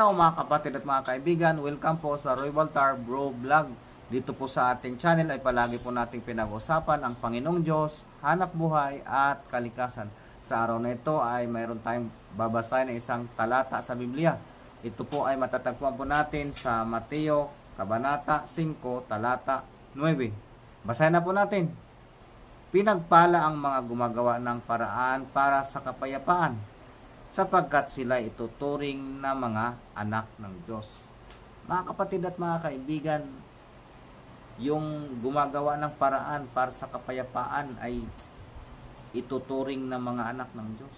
Hello mga kapatid at mga kaibigan, welcome po sa Roy Baltar Bro Vlog. Dito po sa ating channel ay palagi po nating pinag-usapan ang Panginoong Diyos, hanap buhay at kalikasan. Sa araw na ito ay mayroon tayong babasahin na isang talata sa Biblia. Ito po ay matatagpuan po natin sa Mateo, Kabanata 5, Talata 9. Basahin na po natin. Pinagpala ang mga gumagawa ng paraan para sa kapayapaan, sapagkat sila ituturing na mga anak ng Diyos. Mga kapatid at mga kaibigan, yung gumagawa ng paraan para sa kapayapaan ay ituturing na mga anak ng Diyos.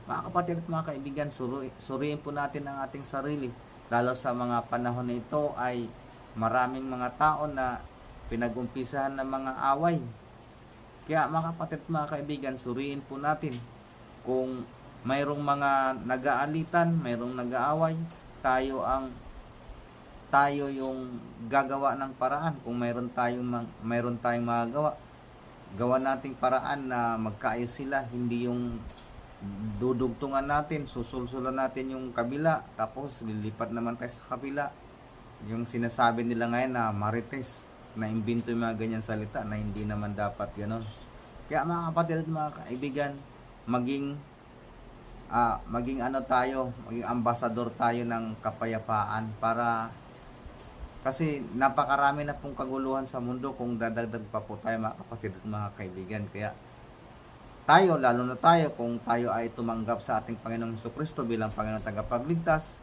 Mga kapatid at mga kaibigan, suriin po natin ang ating sarili. Lalo sa mga panahon na ito ay maraming mga tao na pinag-umpisahan ng mga away. Kaya mga kapatid at mga kaibigan, suriin po natin kung mayroong mga nag-aalitan, mayroong nag-aaway, tayo yung gagawa ng paraan. Kung mayroon tayong magagawa, gawa nating paraan na magkaayos sila, hindi yung dudugtungan natin, susulsulan natin yung kabila, tapos lilipat naman tayo sa kabila. Yung sinasabi nila ngayon na marites, na imbento yung mga ganyan salita na hindi naman dapat ganon. Kaya mga kapatid at mga kaibigan, maging ambasador tayo ng kapayapaan, kasi napakarami na pong kaguluhan sa mundo kung dadagdag pa po tayo mga kapatid at mga kaibigan. Kaya tayo, lalo na tayo, kung tayo ay tumanggap sa ating Panginoong Jesucristo bilang Panginoong tagapagligtas,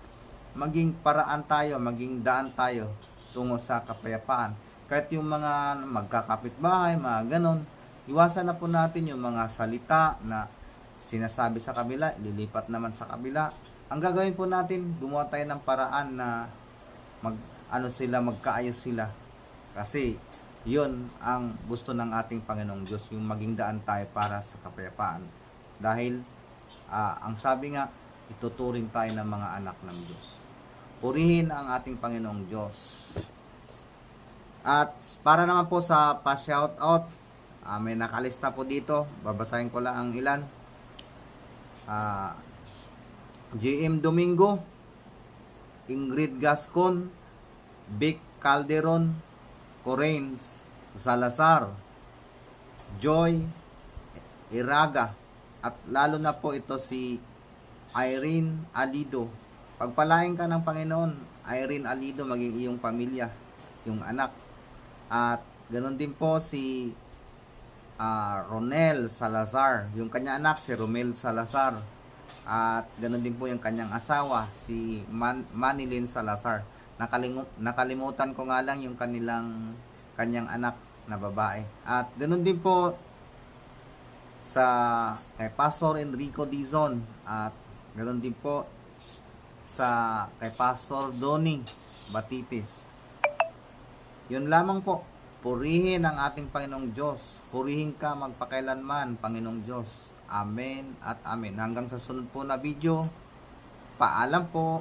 maging paraan tayo, maging daan tayo tungo sa kapayapaan. Kahit yung mga magkakapitbahay, mga ganon, iwasan na po natin yung mga salita na sinasabi sa kabila, lilipat naman sa kabila. Ang gagawin po natin, gumawa tayo ng paraan na magkaayos sila. Kasi yun ang gusto ng ating Panginoong Diyos, yung maging daan tayo para sa kapayapaan. Dahil ang sabi nga, ituturing tayo ng mga anak ng Diyos. Purihin ang ating Panginoong Diyos. At para naman po sa pa-shoutout, may nakalista po dito, babasahin ko lang ang ilan. JM Domingo, Ingrid Gascon, Vic Calderon, Corains Salazar, Joy Iraga, at lalo na po ito si Irene Alido. Pagpalain ka ng Panginoon, Irene Alido, maging iyong pamilya, yung anak. At ganoon din po si Ronel Salazar, yung kanya anak si Romel Salazar, at ganoon din po yung kanyang asawa si Manilyn Salazar. Nakalimutan ko nga lang yung kanyang anak na babae. At ganoon din po kay Pastor Enrico Dizon, at ganoon din po kay Pastor Donnie Batitis. Yun lamang po. Purihin ang ating Panginoong Diyos. Purihin ka magpakailanman, Panginoong Diyos. Amen at amen. Hanggang sa sunod po na video. Paalam po.